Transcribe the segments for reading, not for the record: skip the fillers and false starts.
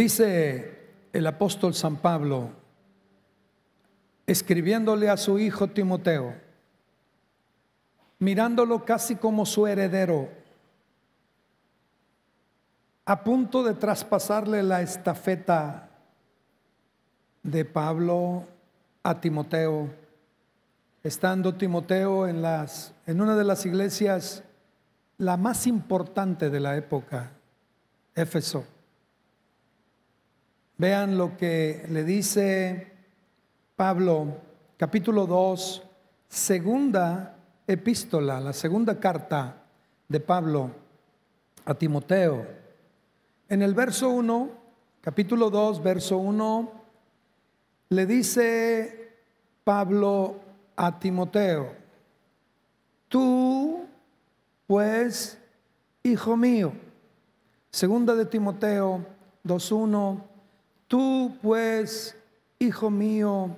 Dice el apóstol San Pablo, escribiéndole a su hijo Timoteo, mirándolo casi como su heredero, a punto de traspasarle la estafeta de Pablo a Timoteo, estando Timoteo en una de las iglesias, la más importante de la época, Éfeso. Vean lo que le dice Pablo, capítulo 2, segunda epístola, la segunda carta de Pablo a Timoteo. En el verso 1, capítulo 2, verso 1, le dice Pablo a Timoteo, tú pues, hijo mío, segunda de Timoteo 2:1, tú pues, hijo mío,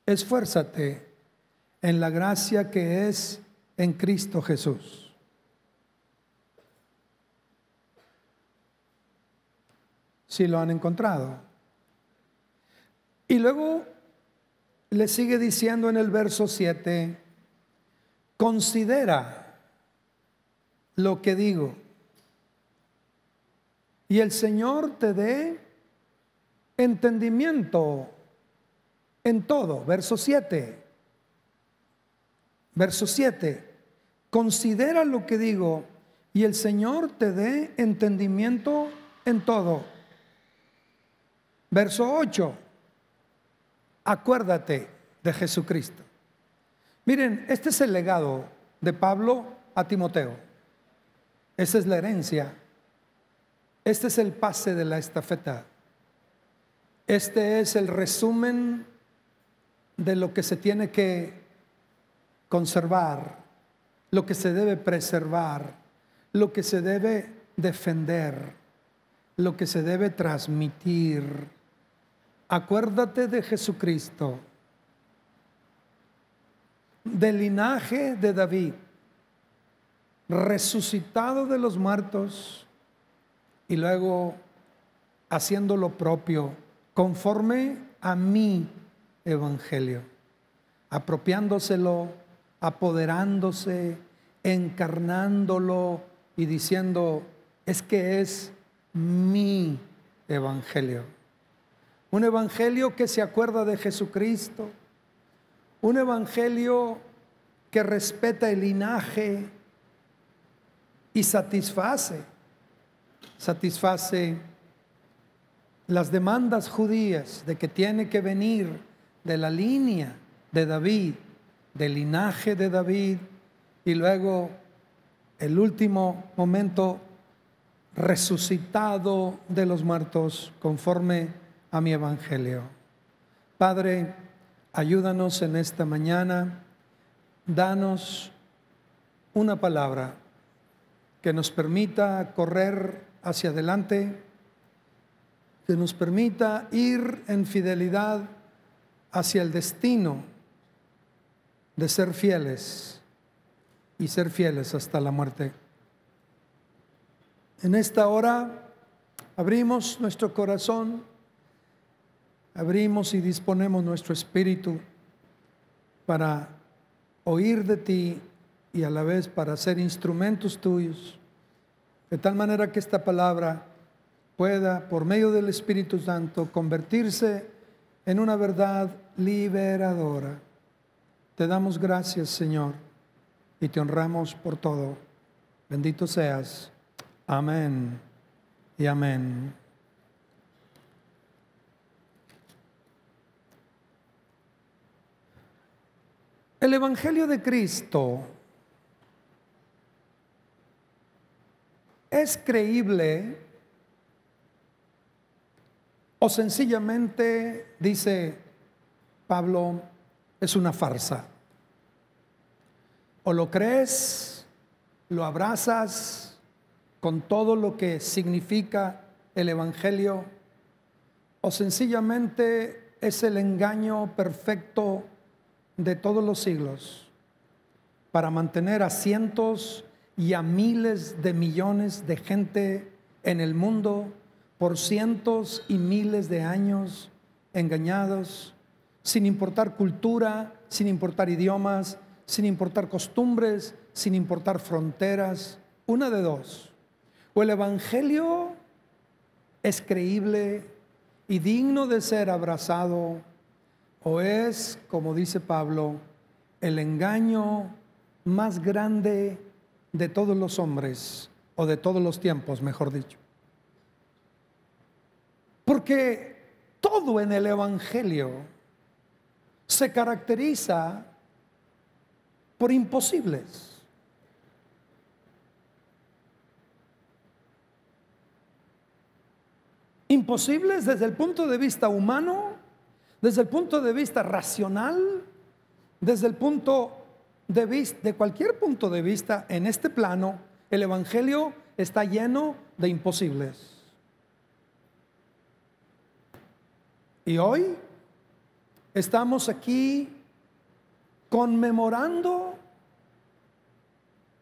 esfuérzate en la gracia que es en Cristo Jesús. Si lo han encontrado. Y luego le sigue diciendo en el verso 7, considera lo que digo, y el Señor te dé entendimiento en todo. Verso 7, considera lo que digo, y el Señor te dé entendimiento en todo. Verso 8, acuérdate de Jesucristo. Miren, este es el legado de Pablo a Timoteo. Esa es la herencia. Este es el pase de la estafeta. Este es el resumen de lo que se tiene que conservar, lo que se debe preservar, lo que se debe defender, lo que se debe transmitir. Acuérdate de Jesucristo, del linaje de David, resucitado de los muertos y luego haciendo lo propio conforme a mi evangelio, apropiándoselo, apoderándose, encarnándolo y diciendo, es que es mi evangelio. Un evangelio que se acuerda de Jesucristo, un evangelio que respeta el linaje y satisface las demandas judías de que tiene que venir de la línea de David, del linaje de David, y luego el último momento resucitado de los muertos conforme a mi evangelio. Padre, ayúdanos en esta mañana, danos una palabra que nos permita correr hacia adelante, que nos permita ir en fidelidad hacia el destino de ser fieles y ser fieles hasta la muerte. En esta hora abrimos nuestro corazón, abrimos y disponemos nuestro espíritu para oír de ti y a la vez para ser instrumentos tuyos, de tal manera que esta palabra pueda, por medio del Espíritu Santo, convertirse en una verdad liberadora. Te damos gracias, Señor, y te honramos por todo. Bendito seas. Amén y amén. El Evangelio de Cristo ¿es creíble o sencillamente, dice Pablo, es una farsa? O lo crees, lo abrazas con todo lo que significa el Evangelio, o sencillamente es el engaño perfecto de todos los siglos para mantener a cientos y a miles de millones de gente en el mundo por cientos y miles de años engañados, sin importar cultura, sin importar idiomas, sin importar costumbres, sin importar fronteras. Una de dos: o el Evangelio es creíble y digno de ser abrazado, o es, como dice Pablo, el engaño más grande de todos los hombres, o de todos los tiempos, mejor dicho. Porque todo en el Evangelio se caracteriza por imposibles. Imposibles desde el punto de vista humano, desde el punto de vista racional, desde el punto de vista, de cualquier punto de vista en este plano, el Evangelio está lleno de imposibles. Y hoy estamos aquí conmemorando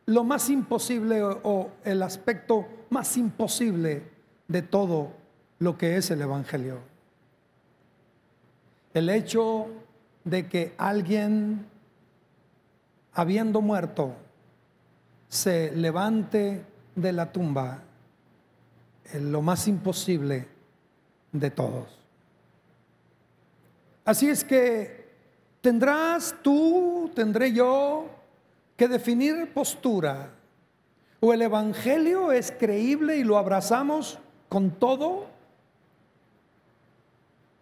lo más imposible, o el aspecto más imposible de todo lo que es el Evangelio. El hecho de que alguien, habiendo muerto, se levante de la tumba, es lo más imposible de todos. Así es que tendrás tú, tendré yo, que definir postura. O el Evangelio es creíble y lo abrazamos con todo,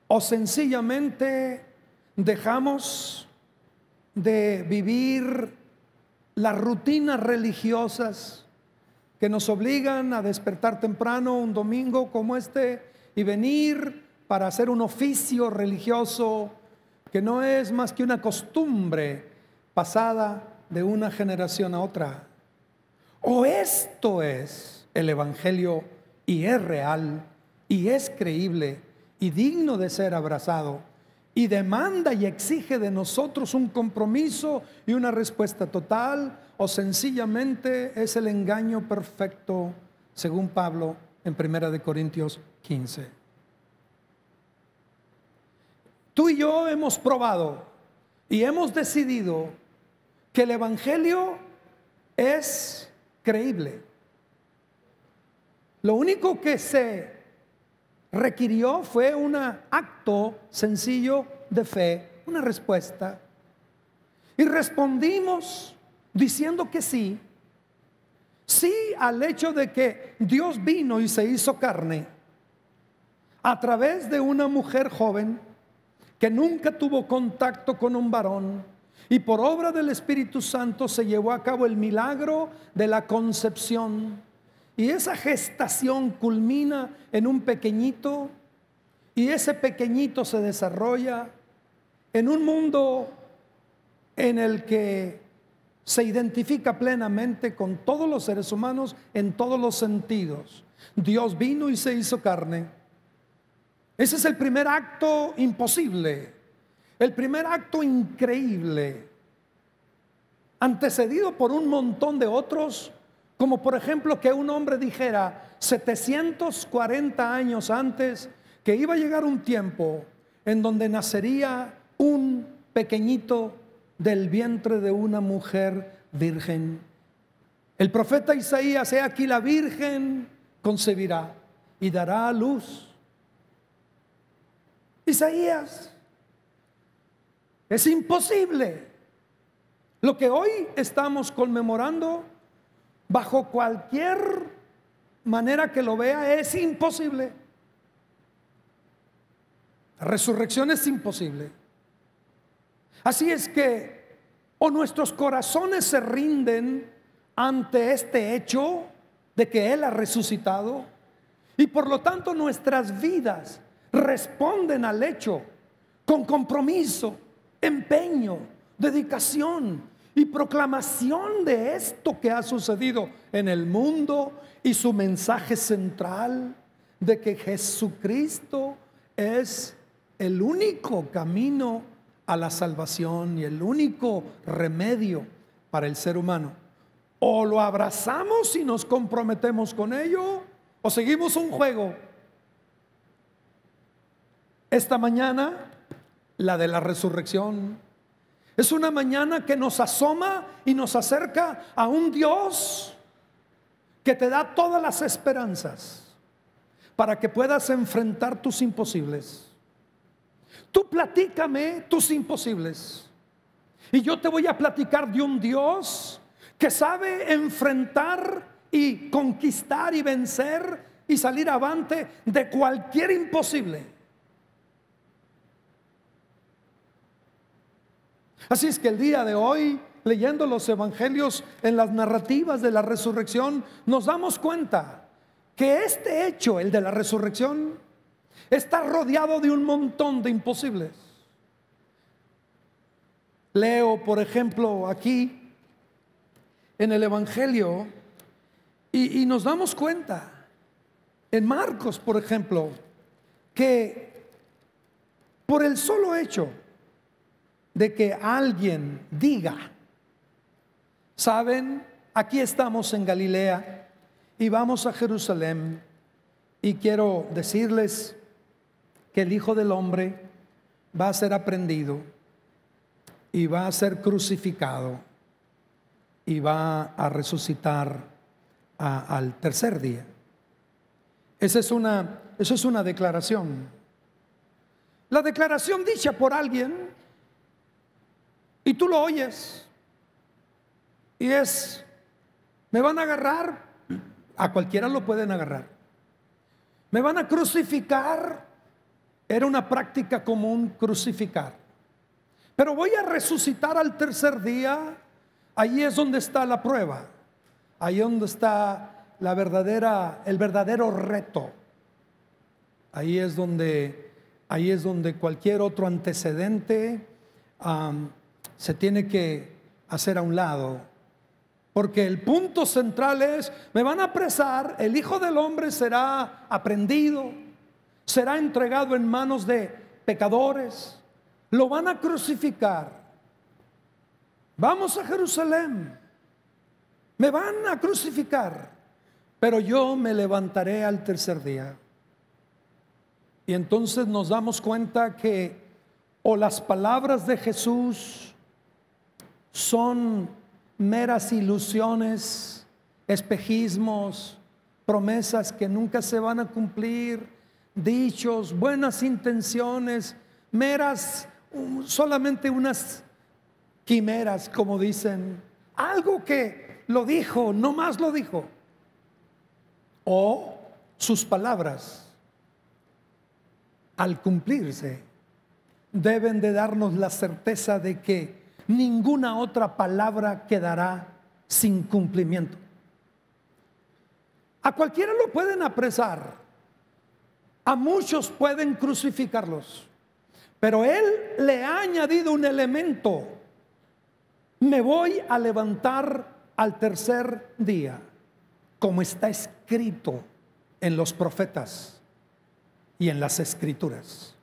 o sencillamente dejamos de vivir las rutinas religiosas que nos obligan a despertar temprano un domingo como este y venir para hacer un oficio religioso que no es más que una costumbre pasada de una generación a otra. O esto es el Evangelio y es real y es creíble y digno de ser abrazado y demanda y exige de nosotros un compromiso y una respuesta total, o sencillamente es el engaño perfecto, según Pablo en 1 Corintios 15. Tú y yo hemos probado y hemos decidido que el Evangelio es creíble. Lo único que se requirió fue un acto sencillo de fe, una respuesta. Y respondimos diciendo que sí. Sí al hecho de que Dios vino y se hizo carne a través de una mujer joven que nunca tuvo contacto con un varón, y por obra del Espíritu Santo se llevó a cabo el milagro de la concepción. Y esa gestación culmina en un pequeñito, y ese pequeñito se desarrolla en un mundo en el que se identifica plenamente con todos los seres humanos en todos los sentidos. Dios vino y se hizo carne. Ese es el primer acto imposible, el primer acto increíble, antecedido por un montón de otros, como por ejemplo que un hombre dijera 740 años antes que iba a llegar un tiempo en donde nacería un pequeñito del vientre de una mujer virgen. El profeta Isaías: he aquí la virgen concebirá y dará a luz. Isaías, es imposible. Lo que hoy estamos conmemorando, bajo cualquier manera que lo vea, es imposible. La resurrección es imposible. Así es que o nuestros corazones se rinden ante este hecho de que Él ha resucitado, y por lo tanto nuestras vidas responden al hecho con compromiso, empeño, dedicación y proclamación de esto que ha sucedido en el mundo, y su mensaje central de que Jesucristo es el único camino a la salvación y el único remedio para el ser humano. O lo abrazamos y nos comprometemos con ello, o seguimos un juego Esta mañana, la de la resurrección, es una mañana que nos asoma y nos acerca a un Dios que te da todas las esperanzas para que puedas enfrentar tus imposibles. Tú platícame tus imposibles y yo te voy a platicar de un Dios que sabe enfrentar y conquistar y vencer y salir avante de cualquier imposible. Así es que el día de hoy, leyendo los evangelios en las narrativas de la resurrección, nos damos cuenta que este hecho, el de la resurrección, está rodeado de un montón de imposibles. Leo, por ejemplo, aquí en el evangelio y nos damos cuenta en Marcos, por ejemplo, que por el solo hecho de que alguien diga, saben, aquí estamos en Galilea y vamos a Jerusalén, y quiero decirles que el Hijo del Hombre va a ser aprehendido y va a ser crucificado y va a resucitar al tercer día. Esa es una declaración. La declaración dicha por alguien y tú lo oyes y es, me van a agarrar, a cualquiera lo pueden agarrar. Me van a crucificar, era una práctica común crucificar. Pero voy a resucitar al tercer día. Ahí es donde está la prueba. Ahí es donde está el verdadero reto. Ahí es donde cualquier otro antecedente se tiene que hacer a un lado. Porque el punto central es, me van a apresar, el Hijo del Hombre será aprehendido, será entregado en manos de pecadores, lo van a crucificar. Vamos a Jerusalén, me van a crucificar, pero yo me levantaré al tercer día. Y entonces nos damos cuenta que o las palabras de Jesús son meras ilusiones, espejismos, promesas que nunca se van a cumplir, dichos, buenas intenciones, meras, solamente unas quimeras, como dicen, algo que lo dijo, no más lo dijo, o sus palabras al cumplirse deben de darnos la certeza de que ninguna otra palabra quedará sin cumplimiento. A cualquiera lo pueden apresar, a muchos pueden crucificarlos, pero Él le ha añadido un elemento: me voy a levantar al tercer día, como está escrito en los profetas y en las escrituras.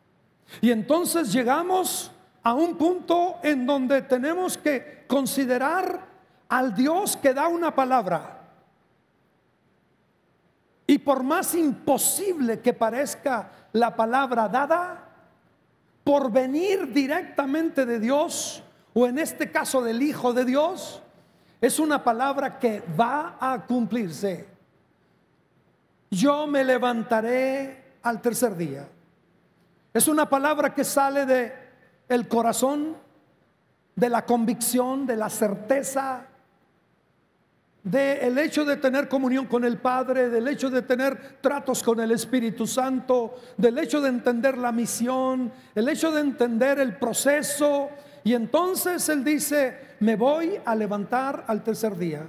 Y entonces llegamos a un punto en donde tenemos que considerar al Dios que da una palabra. Y por más imposible que parezca la palabra dada, por venir directamente de Dios, o en este caso del Hijo de Dios, es una palabra que va a cumplirse. Yo me levantaré al tercer día. Es una palabra que sale de el corazón, de la convicción, de la certeza, del hecho de tener comunión con el Padre, del hecho de tener tratos con el Espíritu Santo, del hecho de entender la misión, el hecho de entender el proceso. Y entonces Él dice, me voy a levantar al tercer día.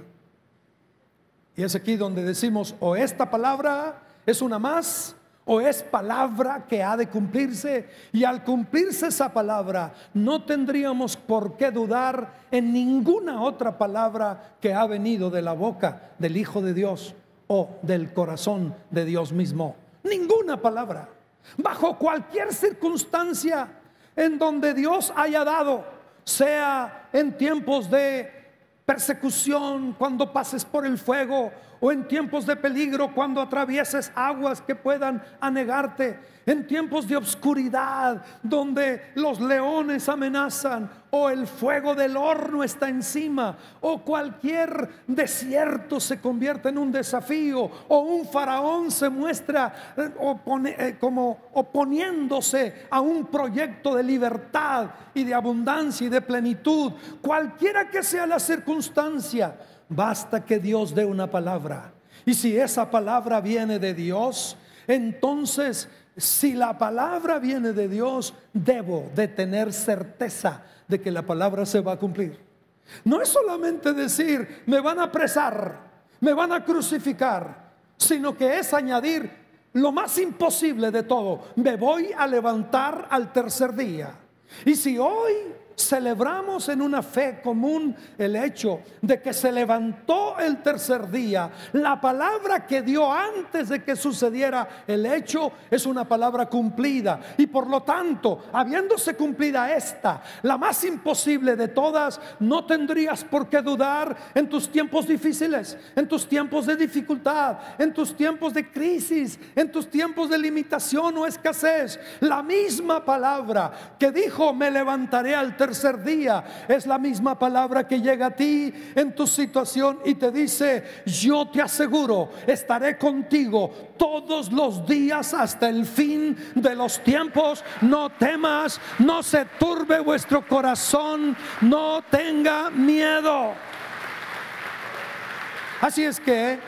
Y es aquí donde decimos, o esta palabra es una más, o es palabra que ha de cumplirse. Y al cumplirse esa palabra, no tendríamos por qué dudar en ninguna otra palabra que ha venido de la boca del Hijo de Dios o del corazón de Dios mismo. Ninguna palabra, bajo cualquier circunstancia en donde Dios haya dado, sea en tiempos de persecución, cuando pases por el fuego, o en tiempos de peligro, cuando atravieses aguas que puedan anegarte, en tiempos de oscuridad, donde los leones amenazan, o el fuego del horno está encima, o cualquier desierto se convierte en un desafío, o un faraón se muestra como oponiéndose a un proyecto de libertad y de abundancia y de plenitud. Cualquiera que sea la circunstancia, basta que Dios dé una palabra. Y si esa palabra viene de Dios, entonces, si la palabra viene de Dios, debo de tener certeza de que la palabra se va a cumplir. No es solamente decir, me van a apresar, me van a crucificar, sino que es añadir lo más imposible de todo: me voy a levantar al tercer día. Y si hoy celebramos en una fe común el hecho de que se levantó el tercer día, la palabra que dio antes de que sucediera el hecho es una palabra cumplida, y por lo tanto, habiéndose cumplida esta, la más imposible de todas, no tendrías por qué dudar en tus tiempos difíciles, en tus tiempos de dificultad, en tus tiempos de crisis, en tus tiempos de limitación o escasez. La misma palabra que dijo, me levantaré al tercer día, es la misma palabra que llega a ti en tu situación y te dice, yo te aseguro, estaré contigo todos los días hasta el fin de los tiempos. No temas, no se turbe vuestro corazón, no tenga miedo. Así es que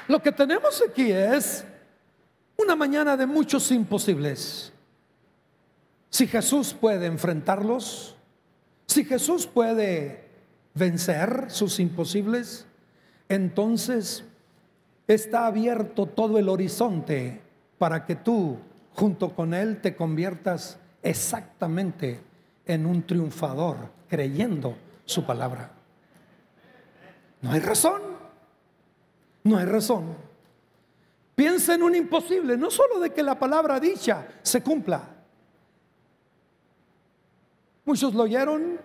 lo que tenemos aquí es una mañana de muchos imposibles. Si Jesús puede enfrentarlos, si Jesús puede vencer sus imposibles, entonces está abierto todo el horizonte para que tú, junto con Él, te conviertas exactamente en un triunfador, creyendo su palabra. No hay razón, no hay razón. Piensa en un imposible, no solo de que la palabra dicha se cumpla. Muchos lo oyeron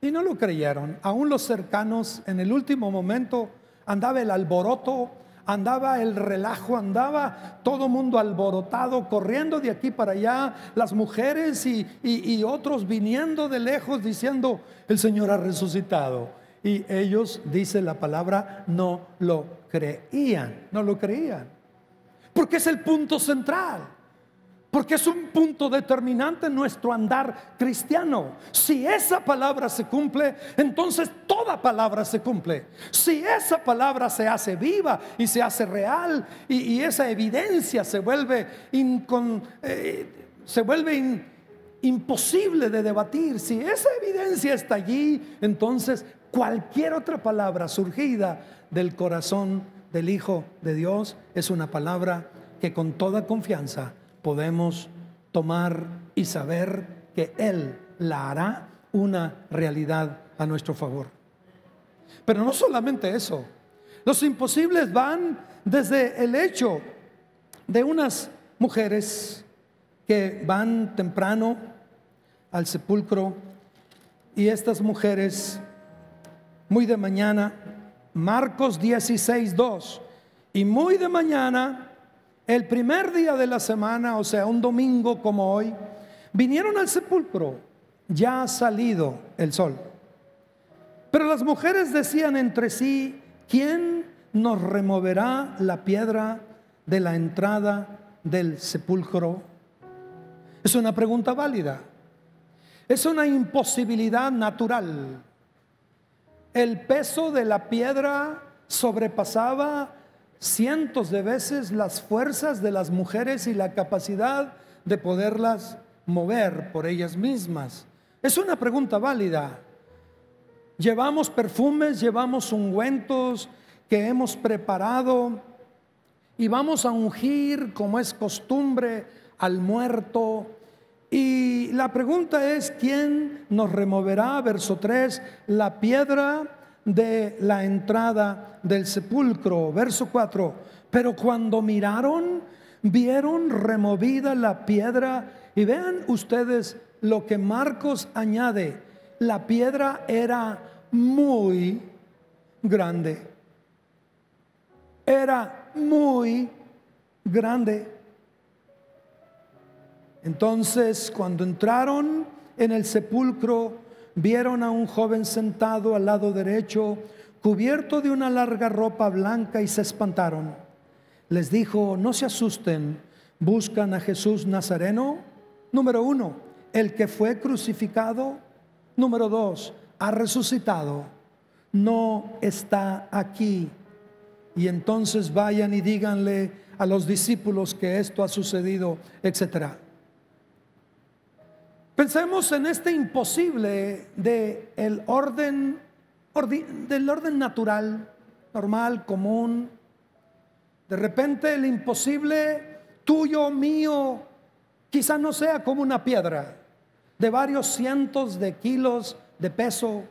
y no lo creyeron. Aún los cercanos, en el último momento andaba el alboroto, andaba el relajo, andaba todo mundo alborotado, corriendo de aquí para allá, las mujeres y otros viniendo de lejos diciendo, el Señor ha resucitado. Y ellos, dice la palabra, no lo creían, no lo creían. Porque es el punto central. Porque es un punto determinante en nuestro andar cristiano. Si esa palabra se cumple, entonces toda palabra se cumple. Si esa palabra se hace viva y se hace real, y esa evidencia se vuelve imposible de debatir. Si esa evidencia está allí, entonces cualquier otra palabra surgida del corazón del Hijo de Dios es una palabra que con toda confianza podemos tomar y saber que Él la hará una realidad a nuestro favor. Pero no solamente eso, los imposibles van desde el hecho de unas mujeres que van temprano al sepulcro, y estas mujeres muy de mañana, Marcos 16:2, y muy de mañana, el primer día de la semana, o sea, un domingo como hoy, vinieron al sepulcro, ya ha salido el sol. Pero las mujeres decían entre sí, ¿quién nos removerá la piedra de la entrada del sepulcro? Es una pregunta válida. Es una imposibilidad natural. El peso de la piedra sobrepasaba cientos de veces las fuerzas de las mujeres y la capacidad de poderlas mover por ellas mismas. Es una pregunta válida. Llevamos perfumes, llevamos ungüentos que hemos preparado y vamos a ungir, como es costumbre, al muerto. Y la pregunta es, ¿quién nos removerá, verso 3, la piedra de la entrada del sepulcro? Verso 4, pero cuando miraron, vieron removida la piedra. Y vean ustedes lo que Marcos añade: la piedra era muy grande. era muy grande. Entonces, cuando entraron en el sepulcro, vieron a un joven sentado al lado derecho, cubierto de una larga ropa blanca, y se espantaron. Les dijo: no se asusten, buscan a Jesús Nazareno. Número 1, el que fue crucificado. Número 2, ha resucitado, no está aquí. Y entonces vayan y díganle a los discípulos que esto ha sucedido, etcétera. Pensemos en este imposible del orden natural, normal, común. De repente el imposible tuyo, mío, quizá no sea como una piedra de varios cientos de kilos de peso.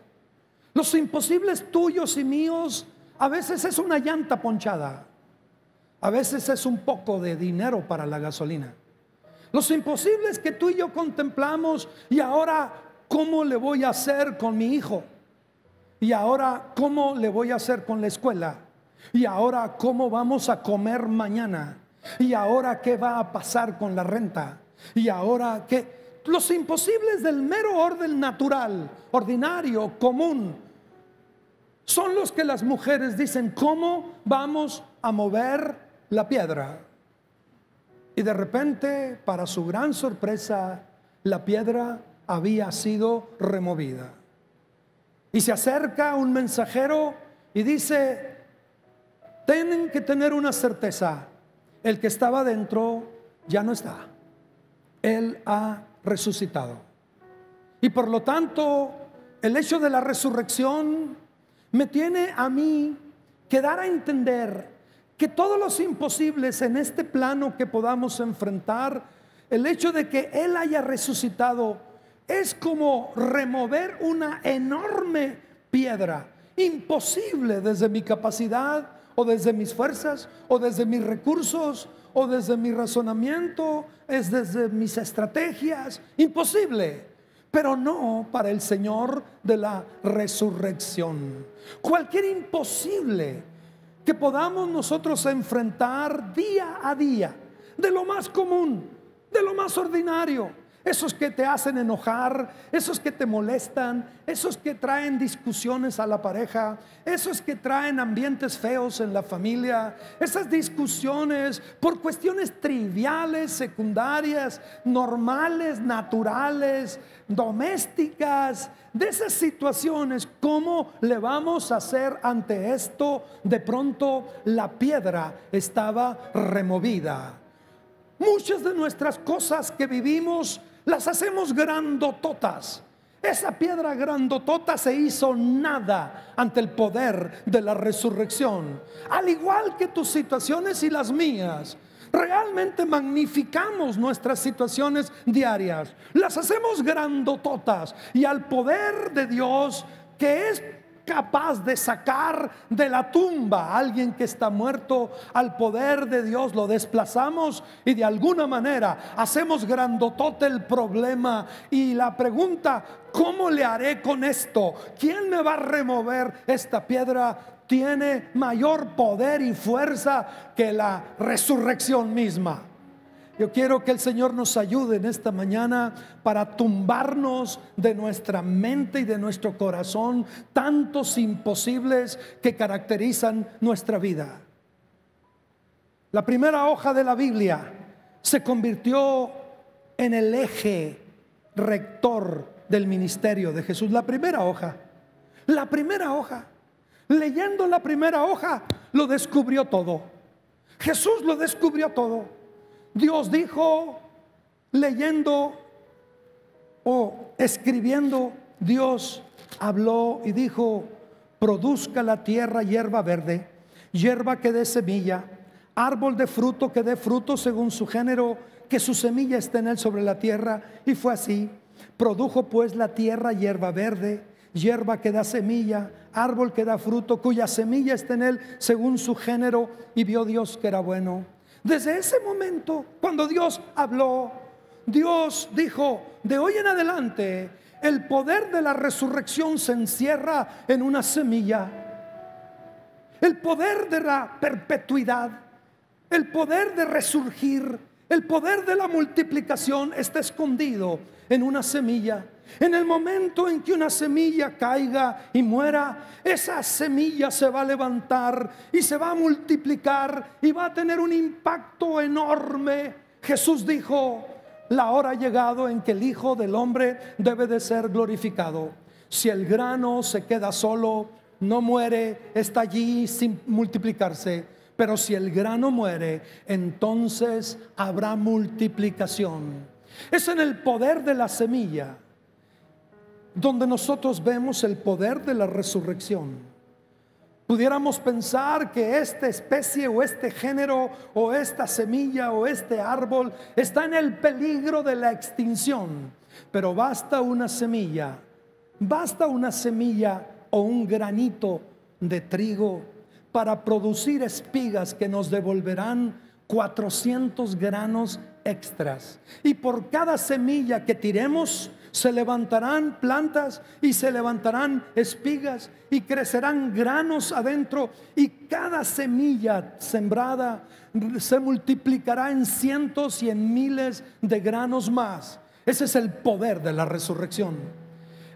Los imposibles tuyos y míos a veces es una llanta ponchada, a veces es un poco de dinero para la gasolina. Los imposibles que tú y yo contemplamos, y ahora ¿cómo le voy a hacer con mi hijo? Y ahora ¿cómo le voy a hacer con la escuela? Y ahora ¿cómo vamos a comer mañana? Y ahora ¿qué va a pasar con la renta? Y ahora ¿qué? Los imposibles del mero orden natural, ordinario, común, son los que las mujeres dicen: ¿cómo vamos a mover la piedra? Y de repente, para su gran sorpresa, la piedra había sido removida. Y se acerca un mensajero y dice: tienen que tener una certeza, el que estaba dentro ya no está, él ha resucitado. Y por lo tanto, el hecho de la resurrección me tiene a mí que dar a entender que todos los imposibles en este plano que podamos enfrentar, el hecho de que Él haya resucitado es como remover una enorme piedra, imposible desde mi capacidad o desde mis fuerzas o desde mis recursos o desde mi razonamiento, es desde mis estrategias, imposible. Pero no para el Señor de la resurrección. Cualquier imposible que podamos nosotros enfrentar día a día, de lo más común, de lo más ordinario, esos que te hacen enojar, esos que te molestan, esos que traen discusiones a la pareja, esos que traen ambientes feos en la familia, esas discusiones por cuestiones triviales, secundarias, normales, naturales, domésticas, de esas situaciones. ¿Cómo le vamos a hacer ante esto? De pronto la piedra estaba removida. Muchas de nuestras cosas que vivimos las hacemos grandototas. Esa piedra grandotota se hizo nada ante el poder de la resurrección. Al igual que tus situaciones y las mías, realmente magnificamos nuestras situaciones diarias, las hacemos grandototas, y al poder de Dios, que es capaz de sacar de la tumba a alguien que está muerto, al poder de Dios lo desplazamos y de alguna manera hacemos grandotote el problema. Y la pregunta: ¿cómo le haré con esto? ¿Quién me va a remover esta piedra? Tiene mayor poder y fuerza que la resurrección misma. Yo quiero que el Señor nos ayude en esta mañana para tumbarnos de nuestra mente y de nuestro corazón tantos imposibles que caracterizan nuestra vida. La primera hoja de la Biblia se convirtió en el eje rector del ministerio de Jesús. La primera hoja. Leyendo la primera hoja, lo descubrió todo. Jesús lo descubrió todo. Dios dijo, leyendo o escribiendo, Dios habló y dijo: produzca la tierra hierba verde, hierba que dé semilla, árbol de fruto que dé fruto según su género, que su semilla esté en él sobre la tierra. Y fue así. Produjo pues la tierra hierba verde, hierba que da semilla, árbol que da fruto, cuya semilla esté en él según su género. Y vio Dios que era bueno. Desde ese momento, cuando Dios habló, Dios dijo: de hoy en adelante el poder de la resurrección se encierra en una semilla. El poder de la perpetuidad, el poder de resurgir, el poder de la multiplicación está escondido en una semilla. En el momento en que una semilla caiga y muera, esa semilla se va a levantar y se va a multiplicar y va a tener un impacto enorme. Jesús dijo: la hora ha llegado en que el Hijo del Hombre debe de ser glorificado. Si el grano se queda solo, no muere, está allí sin multiplicarse. Pero si el grano muere, entonces habrá multiplicación. Es en el poder de la semilla donde nosotros vemos el poder de la resurrección. Pudiéramos pensar que esta especie o este género o esta semilla o este árbol está en el peligro de la extinción, pero basta una semilla o un granito de trigo para producir espigas que nos devolverán 400 granos extras. Y por cada semilla que tiremos, se levantarán plantas y se levantarán espigas y crecerán granos adentro, y cada semilla sembrada se multiplicará en cientos y en miles de granos más. Ese es el poder de la resurrección.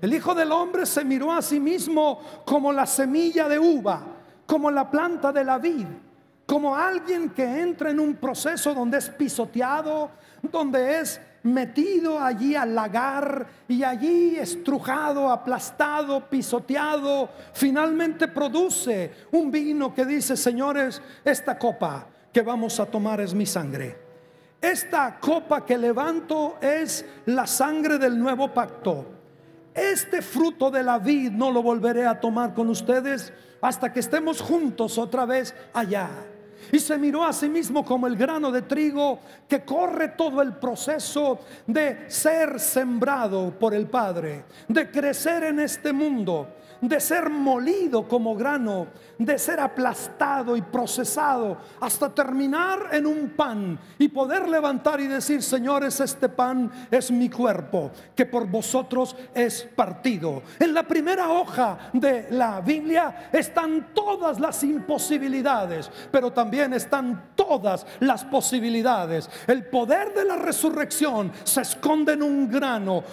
El Hijo del Hombre se miró a sí mismo como la semilla de uva, como la planta de la vid, como alguien que entra en un proceso donde es pisoteado, donde es metido allí al lagar y allí estrujado, aplastado, pisoteado. Finalmente produce un vino que dice: señores, esta copa que vamos a tomar es mi sangre. Esta copa que levanto es la sangre del nuevo pacto. Este fruto de la vid no lo volveré a tomar con ustedes hasta que estemos juntos otra vez allá. Y se miró a sí mismo como el grano de trigo que corre todo el proceso de ser sembrado por el Padre, de crecer en este mundo, de ser molido como grano, de ser aplastado y procesado hasta terminar en un pan y poder levantar y decir: señores, este pan es mi cuerpo que por vosotros es partido. En la primera hoja de la Biblia están todas las imposibilidades, pero también están todas las posibilidades. El poder de la resurrección se esconde en un grano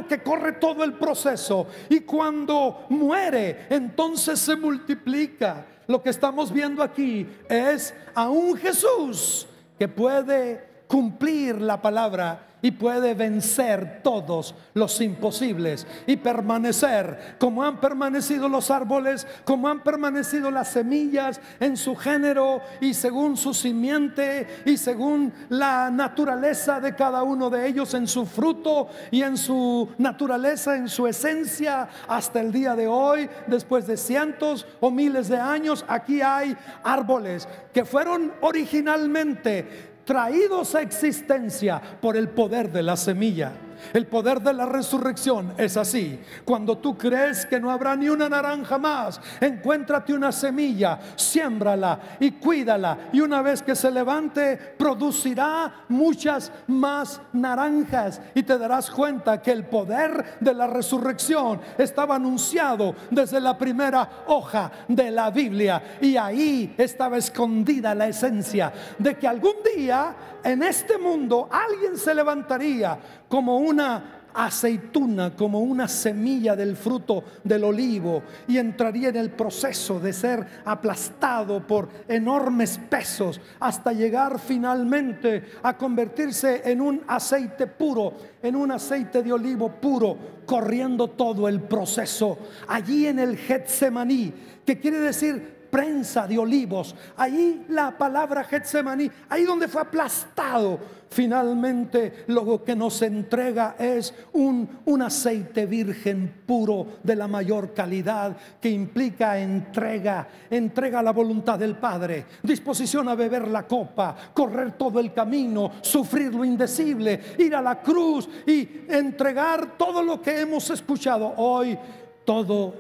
que corre todo el proceso, y cuando muere, entonces se multiplica. Lo que estamos viendo aquí es a un Jesús que puede cumplir la palabra y puede vencer todos los imposibles y permanecer como han permanecido los árboles, como han permanecido las semillas en su género y según su simiente y según la naturaleza de cada uno de ellos, en su fruto y en su naturaleza, en su esencia, hasta el día de hoy. Después de cientos o miles de años, aquí hay árboles que fueron originalmente traídos a existencia por el poder de la semilla. El poder de la resurrección es así. Cuando tú crees que no habrá ni una naranja más, encuéntrate una semilla, siémbrala y cuídala, y una vez que se levante producirá muchas más naranjas, y te darás cuenta que el poder de la resurrección estaba anunciado desde la primera hoja de la Biblia, y ahí estaba escondida la esencia de que algún día en este mundo alguien se levantaría como una aceituna, como una semilla del fruto del olivo, y entraría en el proceso de ser aplastado por enormes pesos hasta llegar finalmente a convertirse en un aceite puro, en un aceite de olivo puro, corriendo todo el proceso allí en el Getsemaní, que quiere decir prensa de olivos. Ahí la palabra Getsemaní, ahí donde fue aplastado. Finalmente lo que nos entrega es un aceite virgen puro de la mayor calidad, que implica entrega a la voluntad del Padre, disposición a beber la copa, correr todo el camino, sufrir lo indecible, ir a la cruz y entregar todo lo que hemos escuchado hoy, todo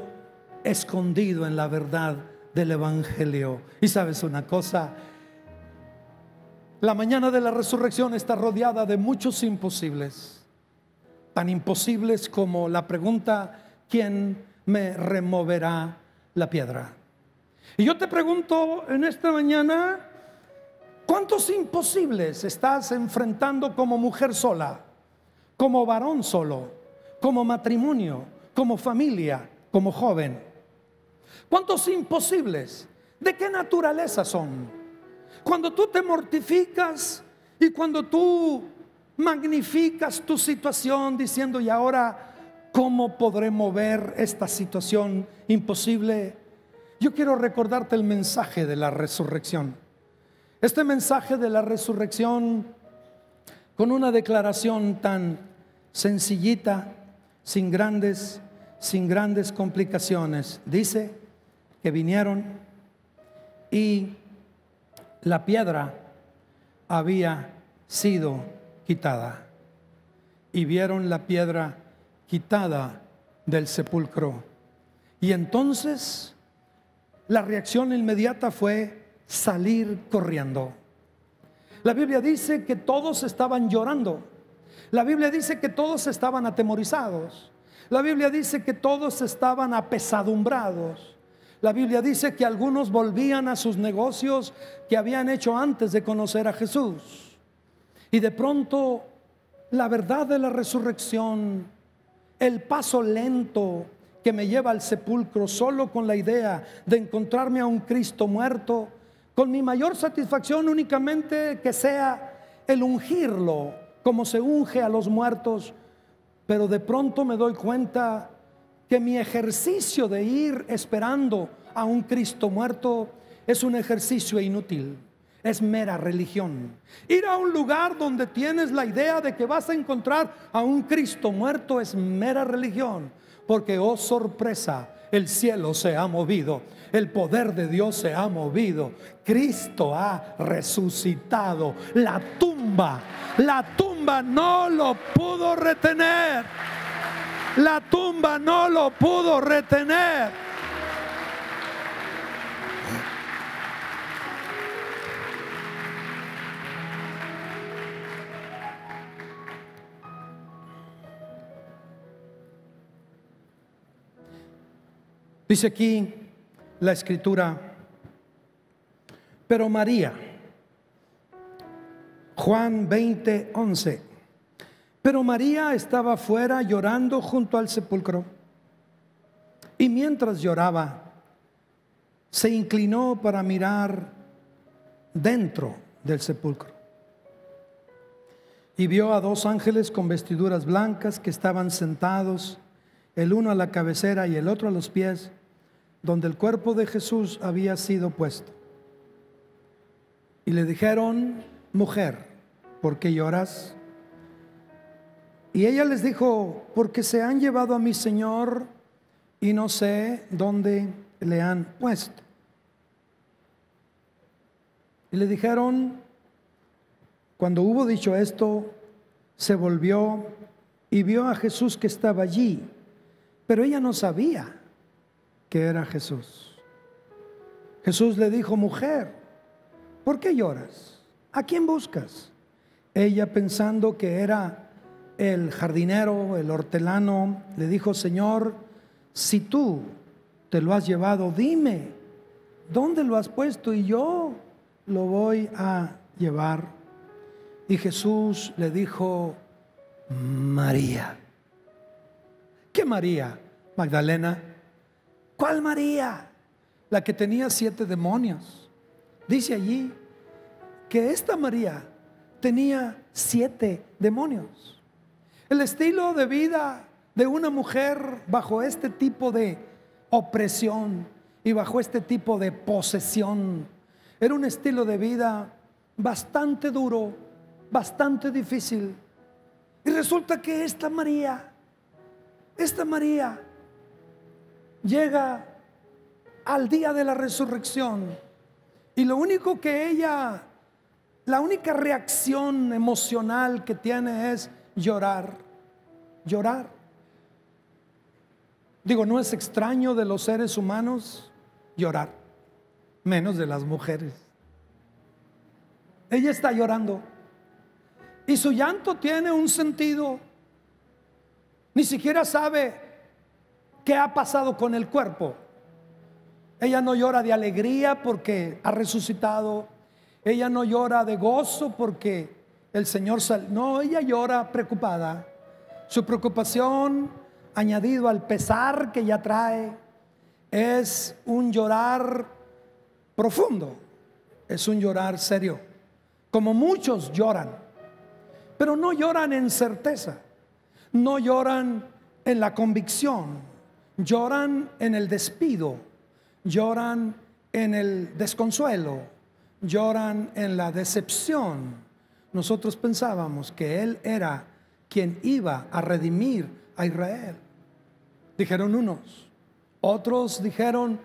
escondido en la verdad del Evangelio. Y sabes una cosa, la mañana de la resurrección está rodeada de muchos imposibles, tan imposibles como la pregunta: ¿quién me removerá la piedra? Y yo te pregunto en esta mañana, ¿cuántos imposibles estás enfrentando como mujer sola, como varón solo, como matrimonio, como familia, como joven? ¿Cuántos imposibles? ¿De qué naturaleza son? Cuando tú te mortificas y cuando tú magnificas tu situación diciendo, ¿y ahora cómo podré mover esta situación imposible? Yo quiero recordarte el mensaje de la resurrección. Este mensaje de la resurrección, con una declaración tan sencillita, sin grandes complicaciones, dice que vinieron y la piedra había sido quitada, y vieron la piedra quitada del sepulcro. Y entonces la reacción inmediata fue salir corriendo. La Biblia dice que todos estaban llorando. La Biblia dice que todos estaban atemorizados. La Biblia dice que todos estaban apesadumbrados. La Biblia dice que algunos volvían a sus negocios que habían hecho antes de conocer a Jesús. Y de pronto la verdad de la resurrección, el paso lento que me lleva al sepulcro solo con la idea de encontrarme a un Cristo muerto, con mi mayor satisfacción únicamente que sea el ungirlo como se unge a los muertos. Pero de pronto me doy cuenta que mi ejercicio de ir esperando a un Cristo muerto es un ejercicio inútil, es mera religión. Ir a un lugar donde tienes la idea de que vas a encontrar a un Cristo muerto es mera religión, porque oh sorpresa, el cielo se ha movido, el poder de Dios se ha movido, Cristo ha resucitado, la tumba no lo pudo retener. La tumba no lo pudo retener. Dice aquí la escritura, pero María, Juan 20:11. Pero María estaba fuera llorando junto al sepulcro. Y mientras lloraba, se inclinó para mirar dentro del sepulcro. Y vio a dos ángeles con vestiduras blancas que estaban sentados, el uno a la cabecera y el otro a los pies, donde el cuerpo de Jesús había sido puesto. Y le dijeron, mujer, ¿por qué lloras? Y ella les dijo, porque se han llevado a mi Señor y no sé dónde le han puesto. Y le dijeron, cuando hubo dicho esto, se volvió y vio a Jesús que estaba allí, pero ella no sabía que era Jesús. Jesús le dijo, mujer, ¿por qué lloras? ¿A quién buscas? Ella, pensando que era el jardinero, el hortelano, le dijo, Señor, si tú te lo has llevado, dime, ¿dónde lo has puesto? Y yo lo voy a llevar. Y Jesús le dijo, María. ¿Qué María? Magdalena. ¿Cuál María? La que tenía 7 demonios. Dice allí que esta María tenía 7 demonios. El estilo de vida de una mujer bajo este tipo de opresión y bajo este tipo de posesión era un estilo de vida bastante duro, bastante difícil. Y resulta que esta María llega al día de la resurrección y lo único que ella, la única reacción emocional que tiene es llorar. Digo, no es extraño de los seres humanos llorar, menos de las mujeres. Ella está llorando y su llanto tiene un sentido. Ni siquiera sabe qué ha pasado con el cuerpo. Ella no llora de alegría porque ha resucitado. Ella no llora de gozo porque el Señor no, ella llora preocupada. Su preocupación, añadido al pesar que ella trae, es un llorar profundo, es un llorar serio, como muchos lloran, pero no lloran en certeza, no lloran en la convicción, lloran en el despido, lloran en el desconsuelo, lloran en la decepción. Nosotros pensábamos que Él era quien iba a redimir a Israel, dijeron unos. Otros dijeron: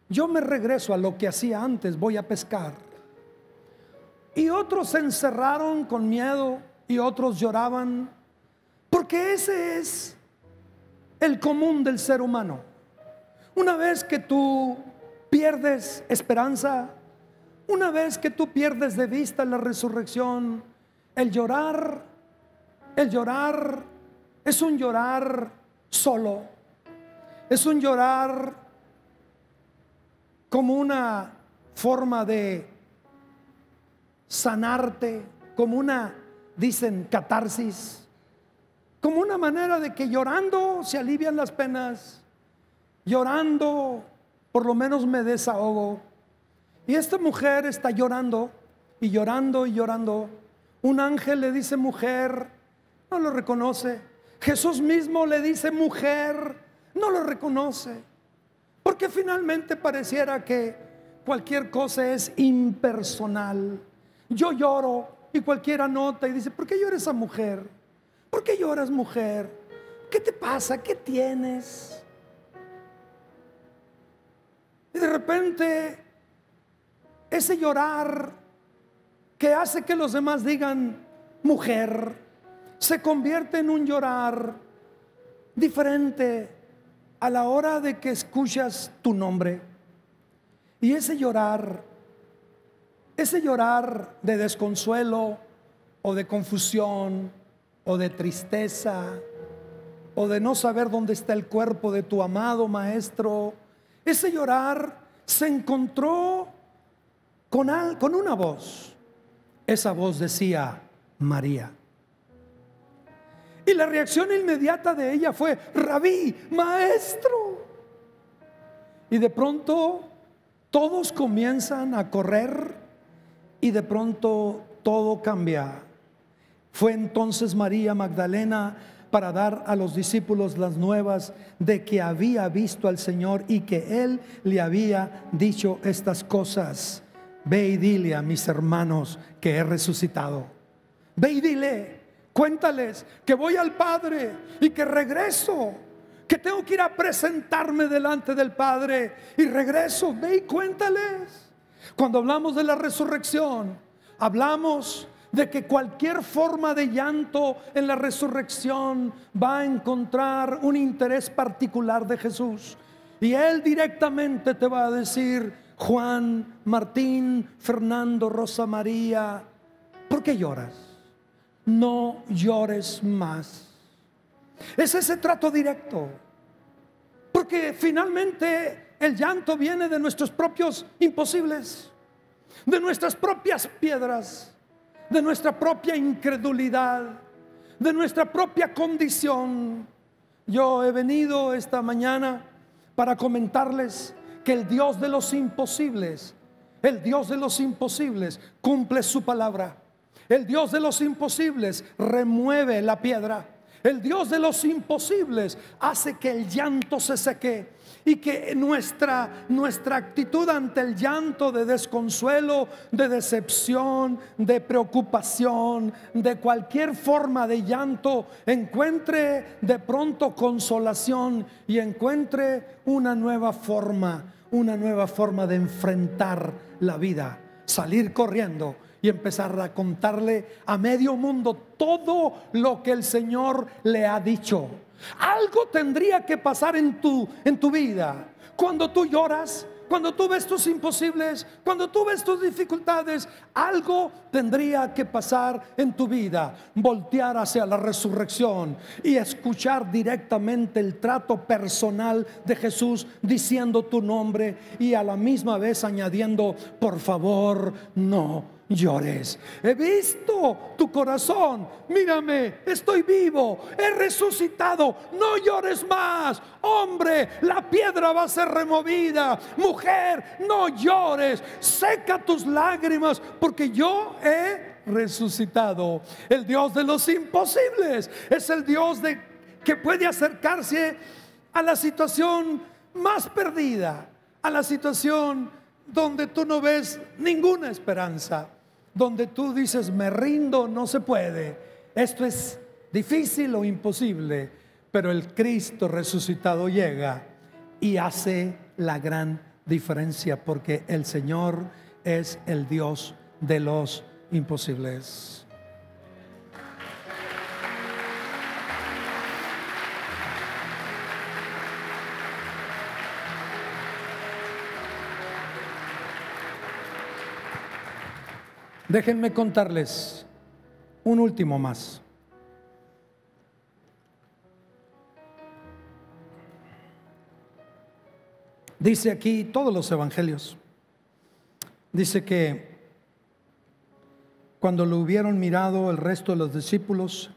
yo me regreso a lo que hacía antes, voy a pescar. Y otros se encerraron con miedo y otros lloraban, porque ese es el común del ser humano. Una vez que tú pierdes esperanza, una vez que tú pierdes de vista la resurrección, el llorar es un llorar solo, es un llorar como una forma de sanarte, como una, dicen, catarsis, como una manera de que llorando se alivian las penas, llorando por lo menos me desahogo. Y esta mujer está llorando y llorando y llorando. Un ángel le dice mujer, no lo reconoce. Jesús mismo le dice mujer, no lo reconoce, porque finalmente pareciera que cualquier cosa es impersonal. Yo lloro y cualquiera nota y dice: ¿por qué llora esa mujer? ¿Por qué lloras, mujer? ¿Qué te pasa? ¿Qué tienes? Y de repente ese llorar que hace que los demás digan mujer se convierte en un llorar diferente a la hora de que escuchas tu nombre. Y ese llorar de desconsuelo o de confusión o de tristeza o de no saber dónde está el cuerpo de tu amado maestro, ese llorar se encontró con una voz. Esa voz decía María. Y la reacción inmediata de ella fue: Rabí, maestro. Y de pronto todos comienzan a correr y de pronto todo cambia. Fue entonces María Magdalena para dar a los discípulos las nuevas de que había visto al Señor y que Él le había dicho estas cosas. Ve y dile a mis hermanos que he resucitado. Ve y dile, cuéntales que voy al Padre y que regreso, que tengo que ir a presentarme delante del Padre y regreso. Ve y cuéntales. Cuando hablamos de la resurrección, hablamos de que cualquier forma de llanto en la resurrección va a encontrar un interés particular de Jesús. Y Él directamente te va a decir: Juan, Martín, Fernando, Rosa María, ¿por qué lloras? No llores más. Es ese trato directo, porque finalmente el llanto viene de nuestros propios imposibles, de nuestras propias piedras, de nuestra propia incredulidad, de nuestra propia condición. Yo he venido esta mañana para comentarles que el Dios de los imposibles, el Dios de los imposibles cumple su palabra. El Dios de los imposibles remueve la piedra. El Dios de los imposibles hace que el llanto se seque y que nuestra actitud ante el llanto de desconsuelo, de decepción, de preocupación, de cualquier forma de llanto, encuentre de pronto consolación y encuentre una nueva forma de enfrentar la vida, salir corriendo y empezar a contarle a medio mundo todo lo que el Señor le ha dicho. Algo tendría que pasar en tu vida. Cuando tú lloras, cuando tú ves tus imposibles, cuando tú ves tus dificultades, algo tendría que pasar en tu vida. Voltear hacia la resurrección y escuchar directamente el trato personal de Jesús diciendo tu nombre y a la misma vez añadiendo: por favor, no llores. He visto tu corazón, mírame, estoy vivo, he resucitado, no llores más. Hombre, la piedra va a ser removida. Mujer, no llores, seca tus lágrimas, porque yo he resucitado. El Dios de los imposibles es el Dios que puede acercarse a la situación más perdida, a la situación donde tú no ves ninguna esperanza, donde tú dices: me rindo, no se puede, esto es difícil o imposible. Pero el Cristo resucitado llega y hace la gran diferencia, porque el Señor es el Dios de los imposibles. Déjenme contarles un último más. Dice aquí todos los evangelios. Dice que cuando lo hubieron mirado, el resto de los discípulos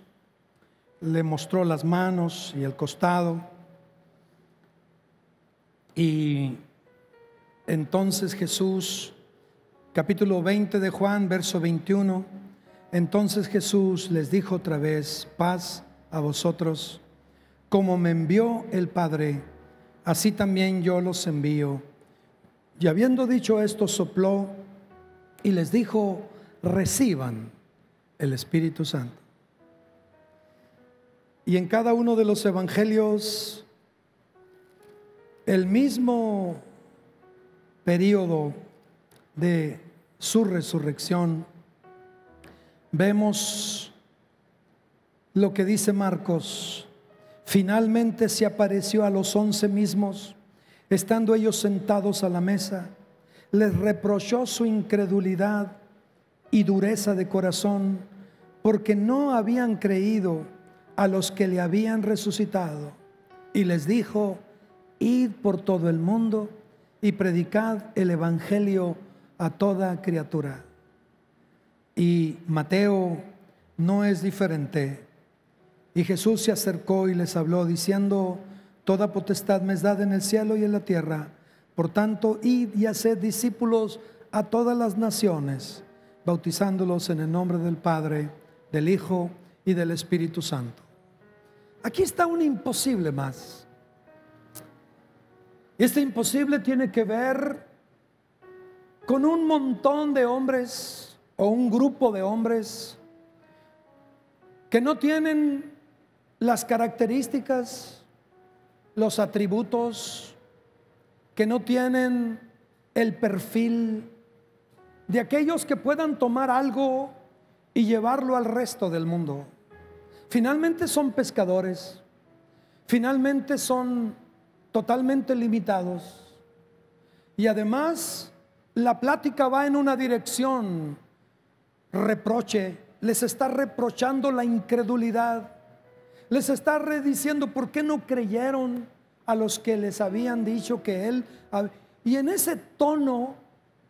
le mostró las manos y el costado. Y entonces Jesús, capítulo 20 de Juan, verso 21, entonces Jesús les dijo otra vez: paz a vosotros. Como me envió el Padre, así también yo los envío. Y habiendo dicho esto, sopló y les dijo: reciban el Espíritu Santo. Y en cada uno de los evangelios, el mismo periodo de su resurrección, vemos lo que dice Marcos: finalmente se apareció a los 11 mismos, estando ellos sentados a la mesa. Les reprochó su incredulidad y dureza de corazón, porque no habían creído a los que le habían resucitado. Y les dijo: id por todo el mundo y predicad el evangelio a toda criatura. Y Mateo no es diferente. Y Jesús se acercó y les habló diciendo: toda potestad me es dada en el cielo y en la tierra. Por tanto, id y haced discípulos a todas las naciones, bautizándolos en el nombre del Padre, del Hijo y del Espíritu Santo. Aquí está un imposible más. Este imposible tiene que ver con un montón de hombres o un grupo de hombres que no tienen las características, los atributos, que no tienen el perfil de aquellos que puedan tomar algo y llevarlo al resto del mundo. Finalmente son pescadores, finalmente son totalmente limitados, y además la plática va en una dirección: reproche. Les está reprochando la incredulidad, les está diciendo por qué no creyeron a los que les habían dicho que él. Y en ese tono,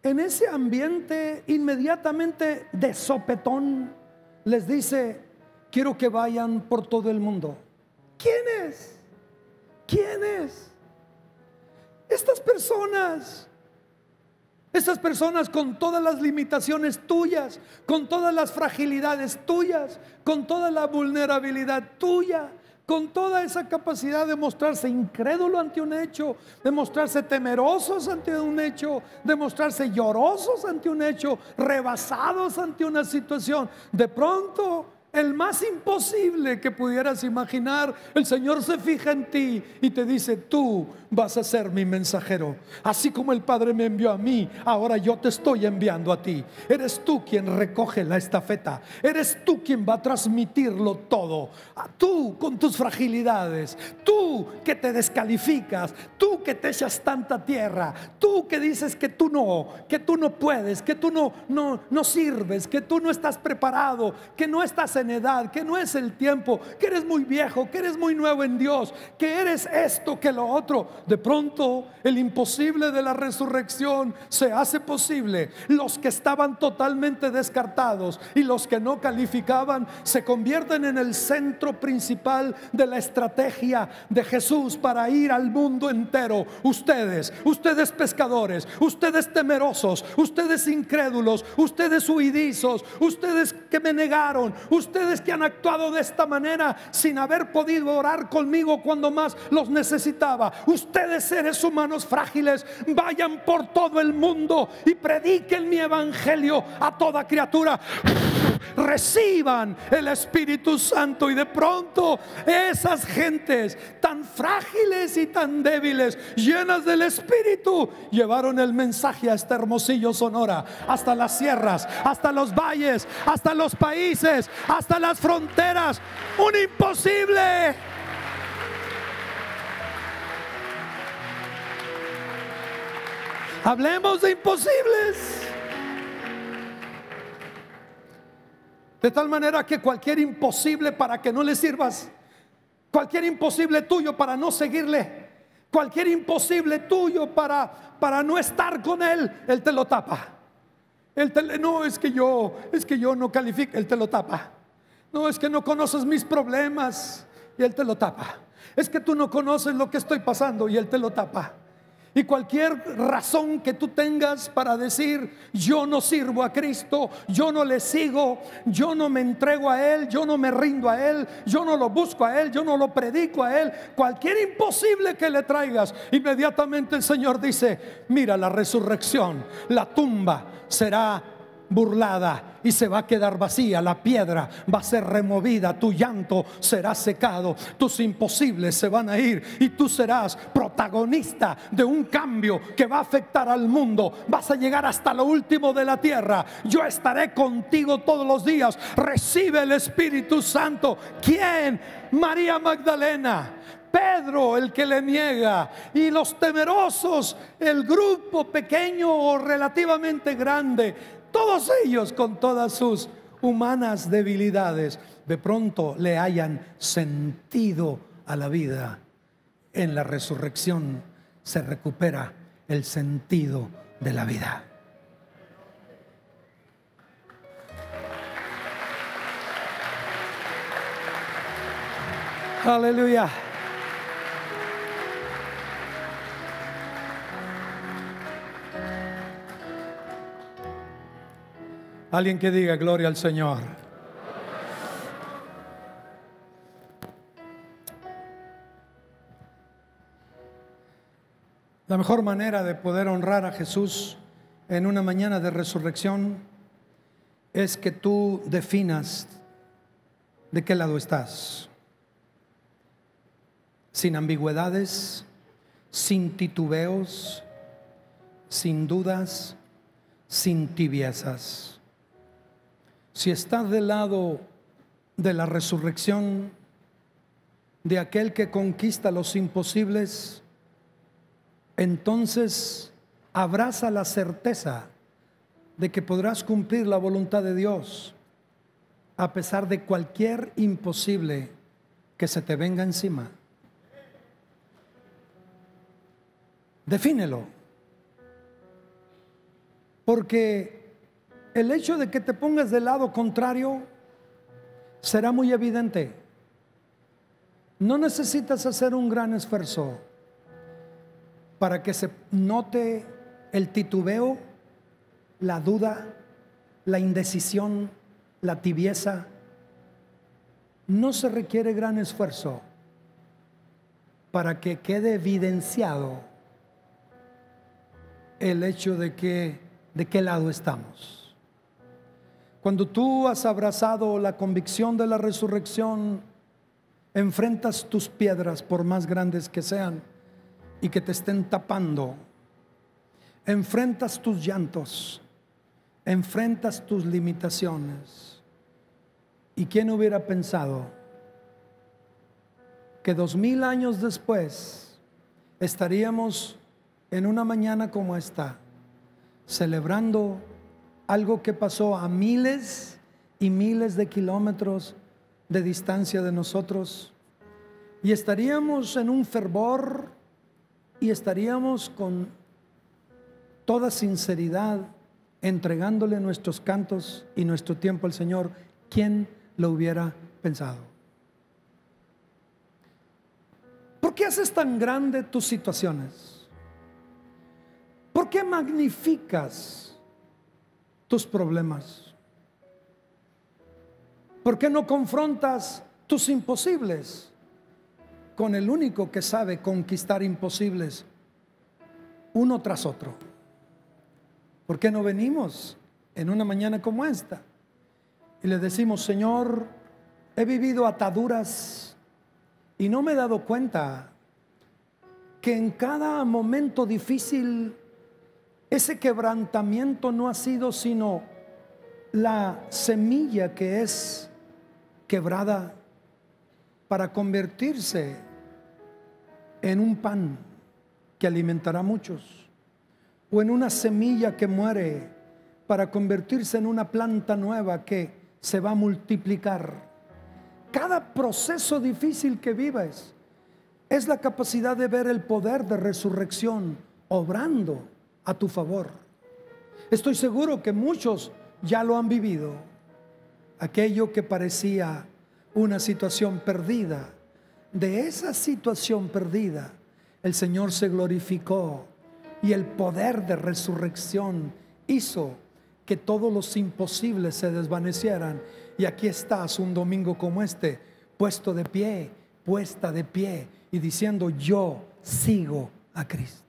en ese ambiente inmediatamente de sopetón, les dice: quiero que vayan por todo el mundo. ¿Quiénes? ¿Quiénes? Estas personas con todas las limitaciones tuyas, con todas las fragilidades tuyas, con toda la vulnerabilidad tuya, con toda esa capacidad de mostrarse incrédulo ante un hecho, de mostrarse temerosos ante un hecho, de mostrarse llorosos ante un hecho, rebasados ante una situación. De pronto, el más imposible que pudieras imaginar, el Señor se fija en ti y te dice: tú vas a ser mi mensajero. Así como el Padre me envió a mí, ahora yo te estoy enviando a ti. Eres tú quien recoge la estafeta. Eres tú quien va a transmitirlo todo. Tú con tus fragilidades, tú que te descalificas, tú que te echas tanta tierra, tú que dices que tú no puedes, que tú no sirves, que tú no estás preparado, que no estás en edad, que no es el tiempo, que eres muy viejo, que eres muy nuevo en Dios, que eres esto, que lo otro. De pronto el imposible de la resurrección se hace posible. Los que estaban totalmente descartados y los que no calificaban se convierten en el centro principal de la estrategia de Jesús para ir al mundo entero. Ustedes pescadores, ustedes temerosos, ustedes incrédulos, ustedes huidizos, ustedes que me negaron, ustedes que han actuado de esta manera sin haber podido orar conmigo cuando más los necesitaba. Ustedes, seres humanos frágiles, vayan por todo el mundo y prediquen mi evangelio a toda criatura. Reciban el Espíritu Santo. Y de pronto esas gentes tan frágiles y tan débiles, llenas del Espíritu, llevaron el mensaje hasta Hermosillo, Sonora, hasta las sierras, hasta los valles, hasta los países, hasta las fronteras. Un imposible. Hablemos de imposibles. De tal manera que cualquier imposible para que no le sirvas, cualquier imposible tuyo para no seguirle, cualquier imposible tuyo para no estar con Él, Él te lo tapa. No, es que yo no califico, Él te lo tapa. No, es que no conoces mis problemas, y Él te lo tapa. Es que tú no conoces lo que estoy pasando, y Él te lo tapa. Y cualquier razón que tú tengas para decir: yo no sirvo a Cristo, yo no le sigo, yo no me entrego a Él, yo no me rindo a Él, yo no lo busco a Él, yo no lo predico a Él, cualquier imposible que le traigas, inmediatamente el Señor dice: mira, la resurrección, la tumba será burlada y se va a quedar vacía, la piedra va a ser removida, tu llanto será secado, tus imposibles se van a ir y tú serás protagonista de un cambio que va a afectar al mundo. Vas a llegar hasta lo último de la tierra. Yo estaré contigo todos los días. Recibe el Espíritu Santo. ¿Quién? María Magdalena, Pedro, el que le niega, y los temerosos, el grupo pequeño o relativamente grande. Todos ellos, con todas sus humanas debilidades, de pronto le hayan sentido a la vida. En la resurrección se recupera el sentido de la vida. Aleluya. Alguien que diga gloria al Señor. La mejor manera de poder honrar a Jesús en una mañana de resurrección es que tú definas de qué lado estás, sin ambigüedades, sin titubeos, sin dudas, sin tibiezas. Si estás del lado de la resurrección, de aquel que conquista los imposibles, entonces abraza la certeza de que podrás cumplir la voluntad de Dios a pesar de cualquier imposible que se te venga encima. Defínelo, porque el hecho de que te pongas del lado contrario será muy evidente. No necesitas hacer un gran esfuerzo para que se note el titubeo, la duda, la indecisión, la tibieza. No se requiere gran esfuerzo para que quede evidenciado el hecho de qué lado estamos. Cuando tú has abrazado la convicción de la resurrección, enfrentas tus piedras, por más grandes que sean, y que te estén tapando. Enfrentas tus llantos, enfrentas tus limitaciones. ¿Y quién hubiera pensado que 2000 años después estaríamos en una mañana como esta, celebrando algo que pasó a miles y miles de kilómetros de distancia de nosotros? Y estaríamos en un fervor y estaríamos con toda sinceridad entregándole nuestros cantos y nuestro tiempo al Señor. ¿Quién lo hubiera pensado? ¿Por qué haces tan grande tus situaciones? ¿Por qué magnificas tus problemas? ¿Por qué no confrontas tus imposibles con el único que sabe conquistar imposibles uno tras otro? ¿Por qué no venimos en una mañana como esta y le decimos: Señor, he vivido ataduras y no me he dado cuenta que en cada momento difícil ese quebrantamiento no ha sido sino la semilla que es quebrada para convertirse en un pan que alimentará a muchos, o en una semilla que muere para convertirse en una planta nueva que se va a multiplicar. Cada proceso difícil que vives es la capacidad de ver el poder de resurrección obrando a tu favor. Estoy seguro que muchos ya lo han vivido. Aquello que parecía una situación perdida, de esa situación perdida el Señor se glorificó y el poder de resurrección hizo que todos los imposibles se desvanecieran. Y aquí estás un domingo como este, puesto de pie, puesta de pie y diciendo: yo sigo a Cristo.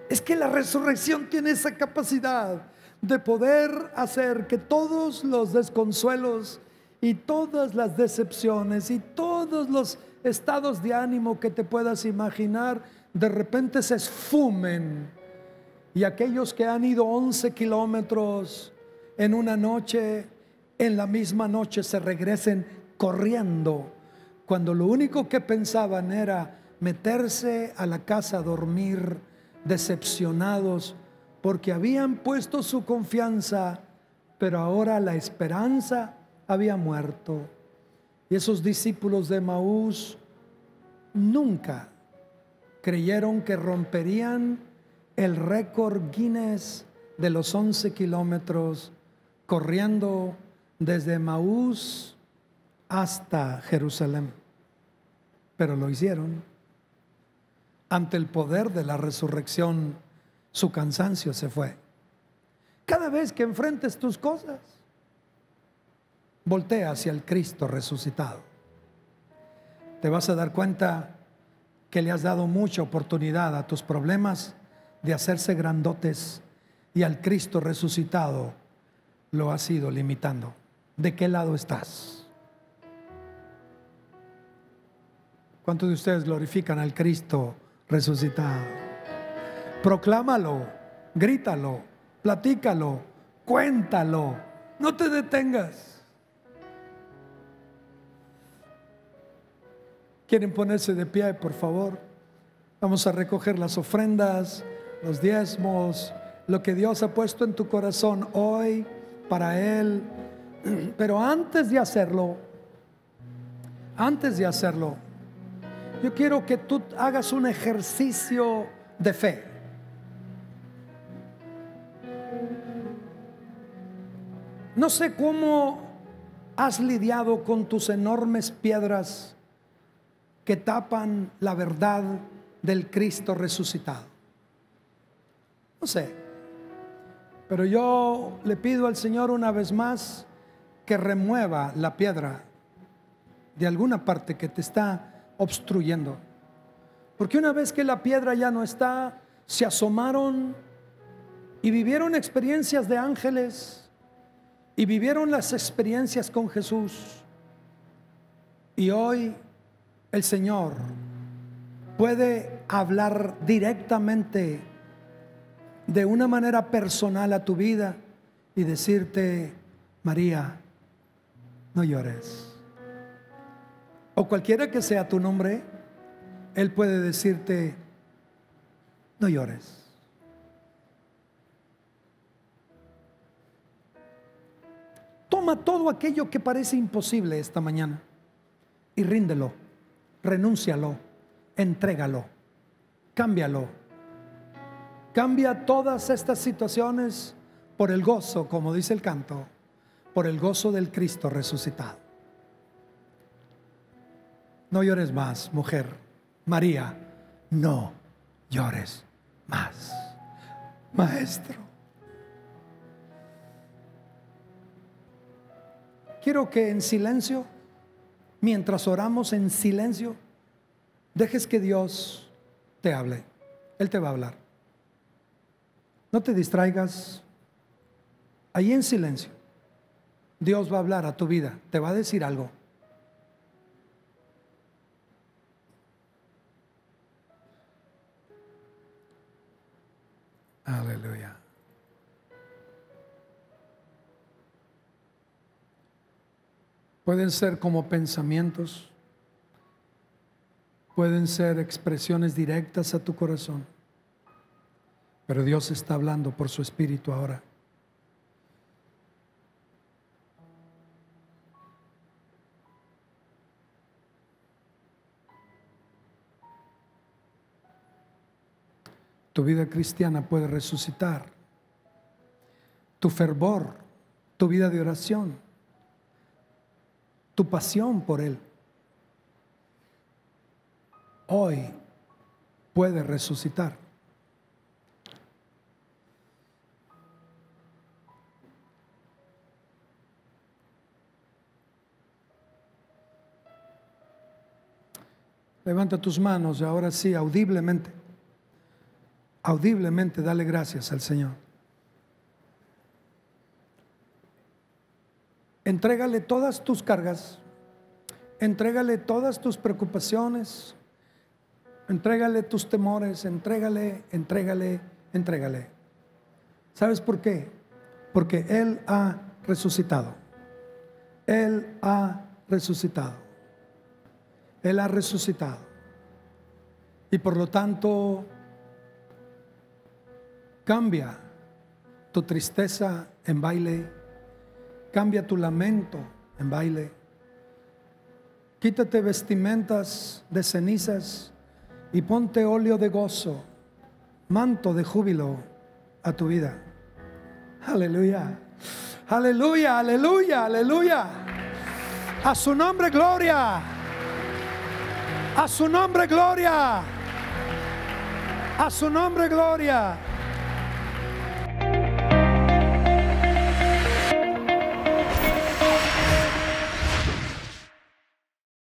Es que la resurrección tiene esa capacidad de poder hacer que todos los desconsuelos y todas las decepciones y todos los estados de ánimo que te puedas imaginar de repente se esfumen, y aquellos que han ido 11 kilómetros en una noche, en la misma noche se regresen corriendo, cuando lo único que pensaban era meterse a la casa a dormir, decepcionados porque habían puesto su confianza, pero ahora la esperanza había muerto. Y esos discípulos de Emaús nunca creyeron que romperían el récord Guinness de los 11 kilómetros corriendo desde Emaús hasta Jerusalén, pero lo hicieron. Ante el poder de la resurrección, su cansancio se fue. Cada vez que enfrentes tus cosas, voltea hacia el Cristo resucitado. Te vas a dar cuenta que le has dado mucha oportunidad a tus problemas de hacerse grandotes, y al Cristo resucitado lo has ido limitando. ¿De qué lado estás? ¿Cuántos de ustedes glorifican al Cristo resucitado? Proclámalo, grítalo, platícalo, cuéntalo, no te detengas. ¿Quieren ponerse de pie, por favor? Vamos a recoger las ofrendas, los diezmos, lo que Dios ha puesto en tu corazón hoy para Él. Pero antes de hacerlo, yo quiero que tú hagas un ejercicio de fe. No sé cómo has lidiado con tus enormes piedras que tapan la verdad del Cristo resucitado. No sé, pero yo le pido al Señor una vez más que remueva la piedra de alguna parte que te está obstruyendo. Porque una vez que la piedra ya no está, se asomaron y vivieron experiencias de ángeles y vivieron las experiencias con Jesús. Y hoy el Señor puede hablar directamente de una manera personal a tu vida y decirte: María, no llores. O cualquiera que sea tu nombre, Él puede decirte: no llores. Toma todo aquello que parece imposible esta mañana y ríndelo, renúncialo, entrégalo, cámbialo. Cambia todas estas situaciones por el gozo, como dice el canto, por el gozo del Cristo resucitado. No llores más, mujer. María, no llores más. Maestro, quiero que en silencio, mientras oramos en silencio, dejes que Dios te hable. Él te va a hablar. No te distraigas. Ahí en silencio, Dios va a hablar a tu vida. Te va a decir algo. Aleluya. Pueden ser como pensamientos, pueden ser expresiones directas a tu corazón, pero Dios está hablando por su Espíritu ahora. Tu vida cristiana puede resucitar. Tu fervor, tu vida de oración, tu pasión por Él, hoy puede resucitar. Levanta tus manos y ahora sí, audiblemente, dale gracias al Señor. Entrégale todas tus cargas, entrégale todas tus preocupaciones, entrégale tus temores, entrégale. ¿Sabes por qué? Porque Él ha resucitado. Él ha resucitado. Él ha resucitado. Y por lo tanto, cambia tu tristeza en baile. Cambia tu lamento en baile. Quítate vestimentas de cenizas y ponte óleo de gozo, manto de júbilo a tu vida. Aleluya, aleluya, aleluya, aleluya. A su nombre gloria. A su nombre gloria. A su nombre gloria.